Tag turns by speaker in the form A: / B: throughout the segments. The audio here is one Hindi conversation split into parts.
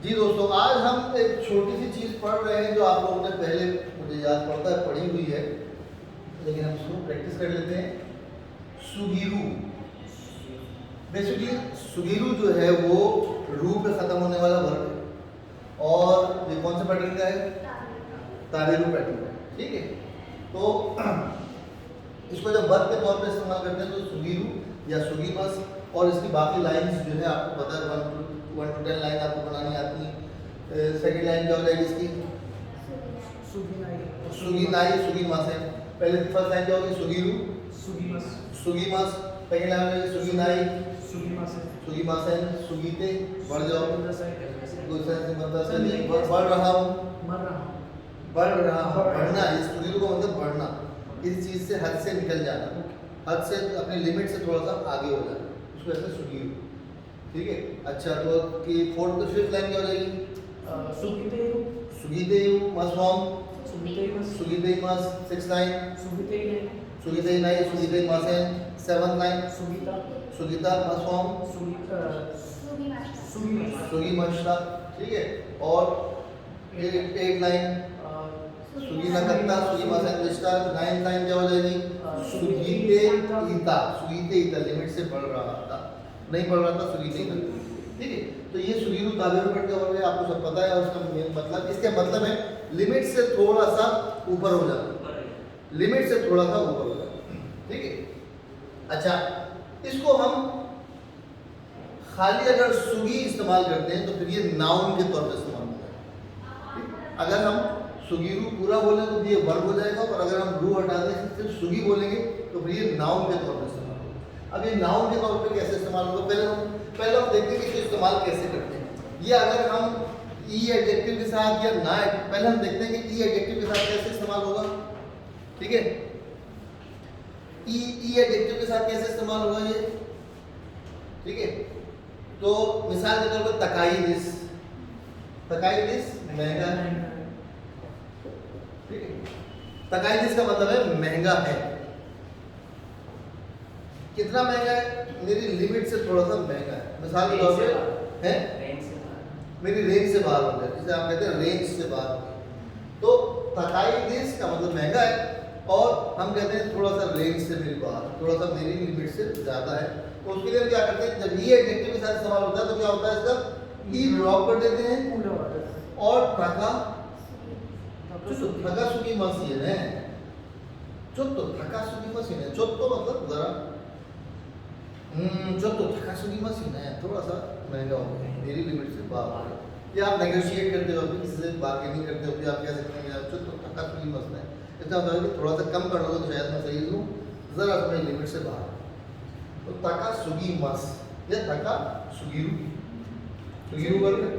A: जी दोस्तों, आज हम एक छोटी सी चीज़ पढ़ रहे हैं जो आप लोगों ने पहले, मुझे याद पड़ता है, पढ़ी हुई है, लेकिन हम इसको प्रैक्टिस कर लेते हैं। सुगीरू। बेसिकली सुगीरू जो है वो रू पे ख़त्म होने वाला वर्ब है और ये कौन सा पैटर्न का है? ताबेरू पैटर्न का। ठीक है, तो इसको जब वर्ब के तौर पे इस्तेमाल करते हैं तो सुगीरू या सुगीमस, और इसकी बाकी लाइंस जो है आपको पता है, 1 to 10 लाइन आपको बनानी आती है। सेकंड लाइन क्या हो जाएगी इसकी? सुगीनाई सुगीमस है। पहले फर्स्ट लाइन क्या होगी? सुगीरू सुगीमस। सेकंड लाइन में सुगीनाई सुगीमासेन सुगीते। बढ़ जाओ, दूसरा से मतलब बढ़ रहा हूँ, बढ़ना। इस सुगीरू का मतलब बढ़ना, किसी चीज़ से हद से निकल जाना, हद से अपने लिमिट से थोड़ा सा आगे हो जाना, उसको ऐसे सुगीरू। ठीक है, अच्छा, तो कि फोर्थ तो फिफ्थ लाइन क्या हो जाएगी? सुगीतेयु मस फॉर्म सुगीतेयमस। सिक्स लाइन सुगीतेयनाई सुगीतेयमासेन। सेवंथ लाइन सुगीता मस फॉर्म सुगीमश्ता। ठीक है, और एट लाइन सुगीनकत्ता सुगीमासेन विस्ता। नाइन्थ लाइन क्या हो जाएगी? सुगीते ईता सुगीते ईता, लिमिट से बढ़ रहा था, नहीं बढ़ रहा था, सुगीते ईता। ठीक है, तो ये सुगीरू ताबेरू पैटर्न का वर्ब है, आपको सब पता है। और उसका मतलब, इसका मतलब है लिमिट से थोड़ा सा ऊपर हो जाना, लिमिट से थोड़ा सा ऊपर हो जाना। ठीक है, अच्छा, इसको हम खाली अगर सुगी इस्तेमाल करते हैं तो फिर ये नाउन के तौर पर इस्तेमाल होता है। अगर हम सुगीरू पूरा बोलें तो ये वर्ब हो जाएगा, और अगर हम रू हटा दें सिर्फ सुगी बोलेंगे तो फिर ये नाउन के तौर पर इस्तेमाल होगा। अब ये नाउन के तौर पे कैसे इस्तेमाल होगा, पहले हम देखते हैं कि इसको इस्तेमाल कैसे करते हैं। ये अगर हम ई एडजेक्टिव के साथ या ना, पहले हम देखते हैं कि ई एडजेक्टिव के साथ कैसे इस्तेमाल होगा। ठीक है, ई एडजेक्टिव के साथ कैसे इस्तेमाल होगा ये। ठीक है, तो मिसाल के तौर पर तकाई दिस महंगा है। ठीक है, तकाई दिस का मतलब है महंगा है। कितना महंगा है? मेरी लिमिट से थोड़ा सा महंगा है। मिसाल के तौर पे है मेरी रेंज से बाहर हो जाए, जिसे आप कहते हैं रेंज से बाहर। तो तकाई दिस का मतलब महंगा है, और हम कहते हैं थोड़ा सा रेंज से मेरी बाहर, थोड़ा सा मेरी लिमिट से ज़्यादा है। तो उसके लिए हम क्या करते हैं, जब ये एडजेक्टिव के साथ इस्तेमाल होता है तो क्या होता है, इसका ई ड्रॉप कर देते हैं और थका सुगी मशीन है। थका सुगी मशीन है, तो मतलब जरा थका सुगी मशीन है, थोड़ा सा महंगा हो गया, मेरी लिमिट से बाहर है। या आप नेगोशिएट करते हो, किसी से बार्गेनिंग करते हो, आप कह सकते हैं यार तो थका सुगी मशीन है, इतना होता है कि थोड़ा सा कम कर लोगे तो शायद मैं सही लूँ, जरा अपनी लिमिट से बाहर। तो थका सुगी मस या थका सुगीरू वर्ग है।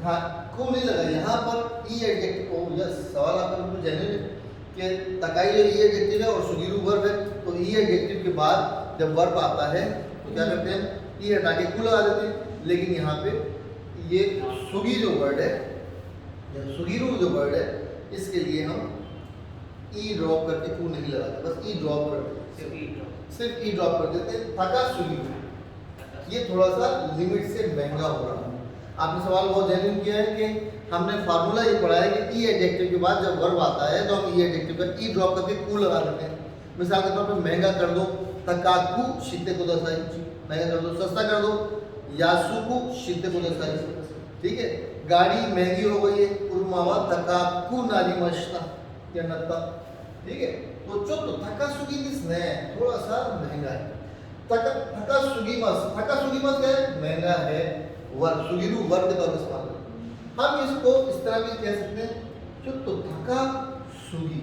A: हाँ, को नहीं लगा यहाँ पर। ई एडजेक्टिव, ओ यस, सवाल आपका बिल्कुल जेन्युइन है कि तकाई जो ई एडजेक्टिव है और सुगीरू वर्ब है, तो ई एडजेक्टिव के बाद जब वर्ब आता है तो क्या करते हैं, ई हटा के कु लगा देते हैं। लेकिन यहाँ पे ये सुगी जो वर्ड है, सुगीरू जो वर्ड है, इसके लिए हम ई ड्रॉप करके कु नहीं लगाते, बस ई ड्रॉप कर देते, सिर्फ ई ड्रॉप कर देते हैं। थका सुगीरू, ये थोड़ा सा लिमिट से महंगा हो रहा है। आपने सवाल बहुत जेन्युइन किया है कि हमने फार्मूला ये पढ़ा है कि ई एडजेक्टिव के बाद जब वर्ब आता है तो हम ई एडजेक्टिव का ई ड्रॉप करके कु लगा देते हैं। मिसाल के तौर पे महंगा कर दो, तकाकु शिते को दसाई, महंगा कर दो, सस्ता कर दो, यासुकु शिते को दसाई। ठीक है, गाड़ी महंगी हो गई है, उर्मावा तकाकु नारी मश्ता या नत्ता। ठीक है, तो थका सुगी दिस ने थोड़ा सा महंगा है। थका सुगी मस क्या है? महंगा है। वर्ब सुगीरू वर्ब के तौर पर इस्तेमाल करते हैं। हम इसको इस तरह भी कह सकते हैं, थका सुगी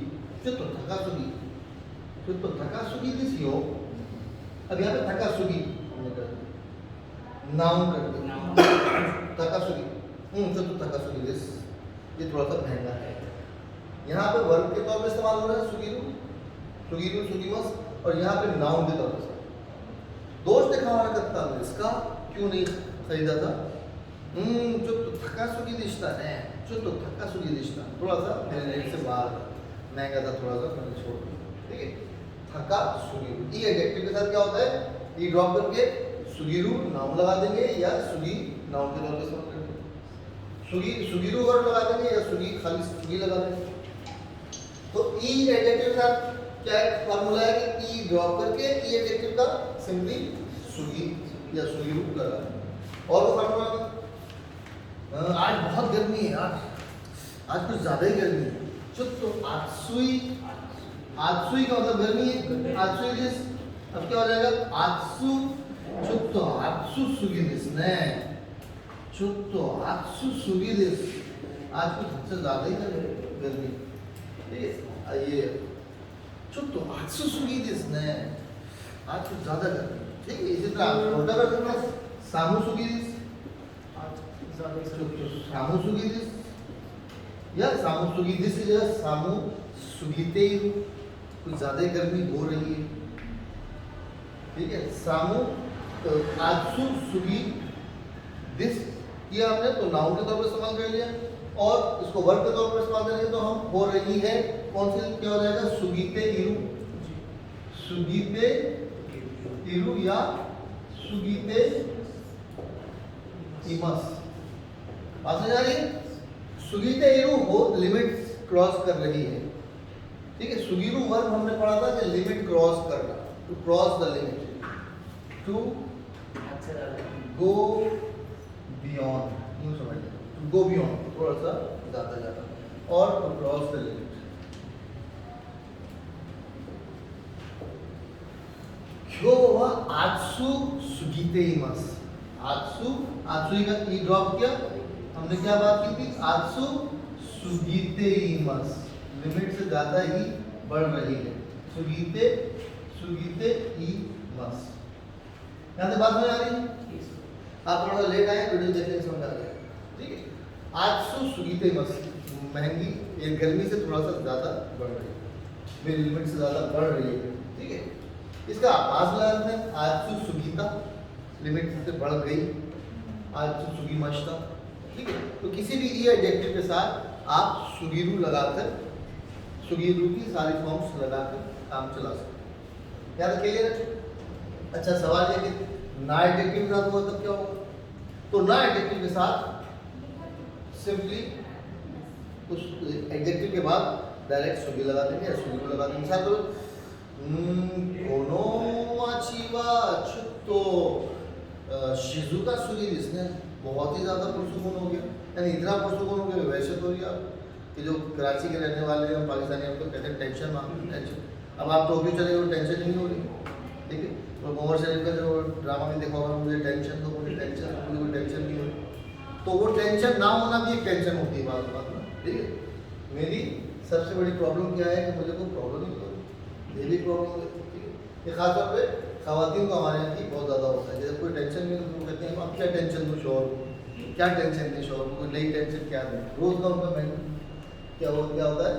A: थका सुगी दिस यो। अब यहाँ पे थका सुगी हमने कर दिया, नाउन कर दिया, थका सुगी थका सुगी दिस, ये थोड़ा सा महंगा है। यहाँ पे वर्ब के तौर पर इस्तेमाल हो रहा है सुगीरू सुगीमस, और यहाँ पे नाउन के तौर पर। दोस्त देखा हमारा कत्ता इसका क्यों नहीं खरीदा था? थका सुगी दिशता है, थका सुगी दिशता, थोड़ा सा मेरे रेंज से बाहर महंगा था, थोड़ा सा मैंने छोड़ दिया। ठीक है, थका सुगीरू। ई एडजेक्टिव के साथ क्या होता है, ई ड्रॉप करके सुगीरू नाउन लगा देंगे या सुगी नाउन के तौर पे इस्तेमाल करेंगे। सुगी सुगीरू वर्ड लगा देंगे या सुगी खाली सुगी लगा देंगे। तो ई एडजेक्टिव का क्या फार्मूला है कि ई ड्रॉप करके ई एडजेक्टिव का सिंपली सुगी या सुगीरू लगा देंगे। और वो फार्मूला आज बहुत गर्मी है यार, आज कुछ ज्यादा ही गर्मी है। चुप तो आत्सुई, आत्सुई का मतलब गर्मी है। आत्सुई दिस अब क्या हो जाएगा आत्सु चुप तो आत्सु सुगी दिस ने चुप तो आत्सु सुगी दिस। आज कुछ हद से ज्यादा ही गर्मी, ये चुप तो आत्सु सुगी दिस ने आज कुछ ज्यादा गर्मी। ठीक है, इसी तरह छोटा वर्जन में सामू सुगी दिस सामू सुगी दिस या सामू सुगी दिस या सामू सुगीते कुछ ज्यादा ही गर्मी हो रही है। ठीक है, सामू आत्सु सुगी दिस किया हमने तो नाउन के तौर पर इस्तेमाल कर लिया, और इसको वर्ब के तौर पर इस्तेमाल करेंगे तो हम हो रही है कौन सी क्या हो जाएगा सुगीते इरु, सुगीते इरु या सुगीते इमस। बात समझ आ रही है? सुगीते इरु हो लिमिट क्रॉस कर रही है। ठीक है, सुगीरु वर्ब हमने पढ़ा था कि लिमिट क्रॉस करना, to cross the limit, to go beyond, यूं समझिए टू गो बियॉन्ड थोड़ा सा ज्यादा जाना, और टू क्रॉस द लिमिट। क्यों हुआ आत्सु सुगीते इमस, आत्सु आत्सुई का ई ड्रॉप किया, हमने क्या बात की थी आत्सु सुगीते इमस, लिमिट से ज्यादा ही बढ़ रही है। सुगीते सुगीते इमस, यहाँ से बात में आ रही है? आप थोड़ा लेट आए, वीडियो देखने समझ आ गया। ठीक है, आत्सु सुगीते इमस, महंगी ये गर्मी से थोड़ा सा ज्यादा बढ़ रही है, मेरी लिमिट से ज्यादा बढ़ रही है। ठीक है, इसका आभास लगाते हैं आत्सु सुगीता, लिमिट से बढ़ गई, आत्सु सुगी मश्ता। ठीक है, तो किसी भी ई एडजेक्टिव के साथ आप सुगीरू लगाकर, सुगीरू की सारी फॉर्म्स लगाकर काम चला सकते हैं। याद क्लियर है? अच्छा, सवाल ये कि ना एडजेक्टिव के साथ हुआ तब क्या होगा? तो ना एडजेक्टिव के साथ सिंपली उस एडजेक्टिव के बाद डायरेक्ट सुगी लगा देंगे या सुगीरू लगा देंगे। साथ कोनोमाचिवा छुत्तो शिजुका सुगी जिसने बहुत ही ज़्यादा पुरसुकून हो गया, यानी इतना पुरसुकून हो गया वैसे तो यार कि जो कराची के रहने वाले हैं पाकिस्तानी, हम तो कहते हैं टेंशन मांगते टेंशन। अब आप टोक्यो चले गए टेंशन नहीं हो रही। ठीक है, तो मोहम्मद शरीफ का जो ड्रामा में देखा होगा मुझे टेंशन तो मुझे टेंशन कोई टेंशन नहीं हो रही, तो वो टेंशन ना होना भी एक टेंशन होती है बात में। ठीक है, मेरी सबसे बड़ी प्रॉब्लम क्या है कि मुझे कोई प्रॉब्लम नहीं हो रही, ये भी प्रॉब्लम है। ठीक है, ये खासतौर पर ख़वातीन को हमारे यहाँ की बहुत ज़्यादा होता है, जैसे कोई टेंशन नहीं तो वो कहते हैं अब क्या टेंशन दो शोर को, क्या टेंशन नहीं शोर को, कोई नई टेंशन क्या दे। रोज़ का उनका मैंने क्या होता है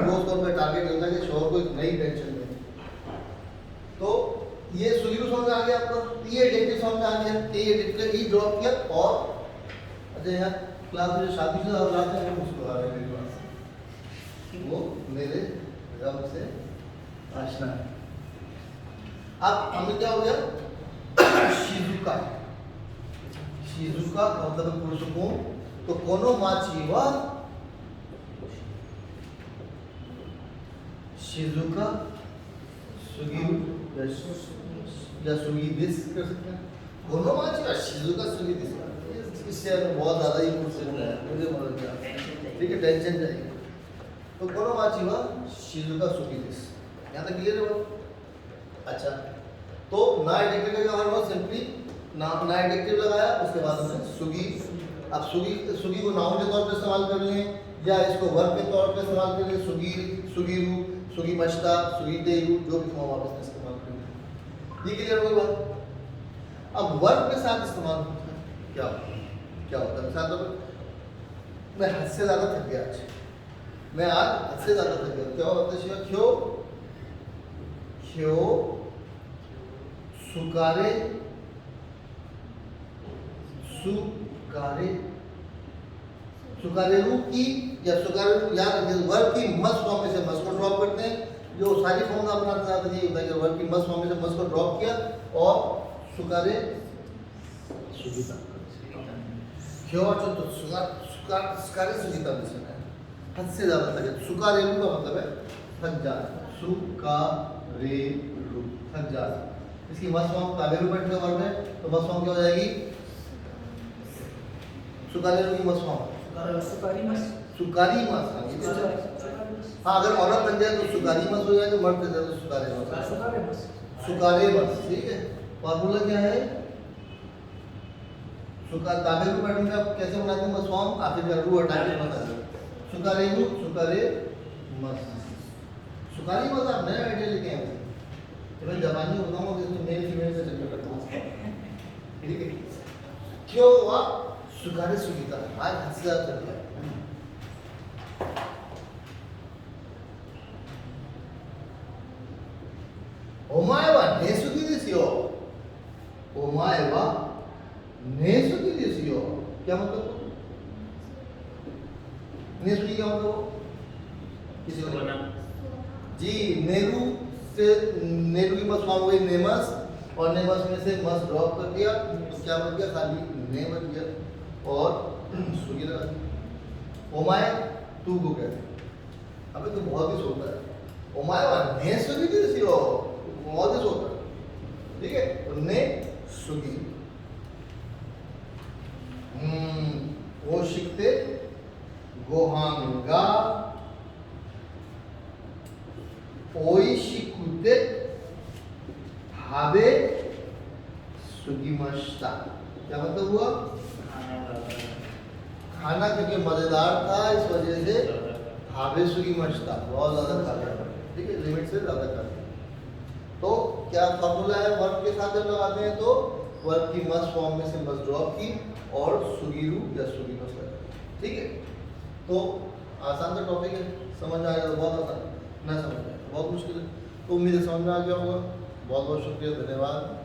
A: रोज़ का उनका टारगेट होता है कि शोर को एक नई टेंशन दे। तो ये सुगीरू सॉन्ग आ गया आपका, ये एडजेक्टिव सॉन्ग आ गया, ये एडजेक्टिव ई ड्रॉप किया। और अच्छा यहाँ क्लास में जो शादीशुदा औलाद हैं वो उसको आ रहे हैं मेरे पास, वो मेरे रब से आशना है। अब हमें क्या हो गया शिजुका, शिजुका का मतलब पुरुषों, तो कोनो माचीवा शिजुका सुगीरू या सुगी दिस कर सकते हैं। कोनो माचीवा शिजुका सुगी दिस, इससे बहुत ज़्यादा ही पुरुषों है मुझे मदद किया। ठीक है, टेंशन जाएगी। तो कोनो माचीवा शिजुका सुगी दिस, यहाँ तक क्लियर है वो? अच्छा, तो ना एडजेक्टिव का हर सिंपली ना एडजेक्टिव लगाया, उसके बाद हमने सुगी। अब सुगी को नाउन के तौर पे इस्तेमाल कर लें या इसको वर्ब के तौर पे इस्तेमाल कर लें, सुगी सुगीरू सुगी मश्ता सुगी देरू, जो भी फॉर्म आप इसमें इस्तेमाल करेंगे। ये क्लियर हो गई बात? अब वर्ब के साथ इस्तेमाल क्या होता है? मिसाल तौर पर मैं हद से ज़्यादा थक गया आज, मैं आज हद से ज़्यादा थक गया, क्या होता है शिवा? क्यों क्यों सुकारे सुकारे सुकारेरू की या सुकारेरू, याद रखिए वर्ब की मस फॉर्म में से मस को ड्रॉप करते हैं। जो सारी फॉर्म का अपना साथ ये होता है कि वर्ब की मस फॉर्म में से मस को ड्रॉप किया और सुकारे सुगिता क्यों तो सुकारे सुगिता मिश्रण है हद से ज़्यादा थक सुकारेलू का मतलब है थक जाना सुकारेलू थक जाना इसकी मस फॉर्म काबेलू बैठ का वर्ग है तो मस फॉर्म क्या हो जाएगी सुकारेलू की मस फॉर्म सुकारी मस हाँ अगर औरत बन जाए तो सुकारी मस हो जाए तो मर्द बन जाए तो सुकारे मस ठीक है फॉर्मूला क्या है ताबेलू पैटर्न का कैसे बनाते हैं मस फॉर्म आखिर का रू हटा के बता दो सुकारेलू सुकारे मस सुकारी मस आप नया आइडिया लेके आए तो मैं जबानी बताऊंगा कि इसमें मेल फीमेल का चक्कर करता हूं ठीक है क्यों हुआ सुकारे सुगीता आज हद से ज़्यादा कर दिया ओमाए वा नेसुगी दिसियो ओमाए वा नेसुगी दिसियो क्या मतलब नेसुगी क्या मतलब किसी को जी नेरू से नेरू की मस फॉर्म हुई नेमस और नेमस में से मस ड्रॉप कर दिया तो क्या बच गया खाली ने बच गया और सुगी लगा दी ओमाए तू को कहते अबे तो बहुत ही सोता है ओमाए वा नेसुगी दिसियो बहुत ही सोता है ठीक है तो ने सुगी वो शिकते गोहांगा ओइशिकुते हाबे सुगीमस्ता क्या मतलब हुआ खाना क्योंकि मजेदार था इस वजह से हाबे सुगीमस्ता बहुत ज्यादा खा लिया ठीक है लिमिट से ज्यादा खा लिया तो क्या फॉर्मूला है वर्ब के साथ जब लगाते हैं तो वर्ब की मस फॉर्म में से मस ड्रॉप की और सुगीरू या सुगीमस लगा ठीक है तो आसान सा टॉपिक है समझ में आ गया तो बहुत आसान ना समझ में बहुत मुश्किल है तो उम्मीद है समझ में आ गया होगा बहुत बहुत शुक्रिया धन्यवाद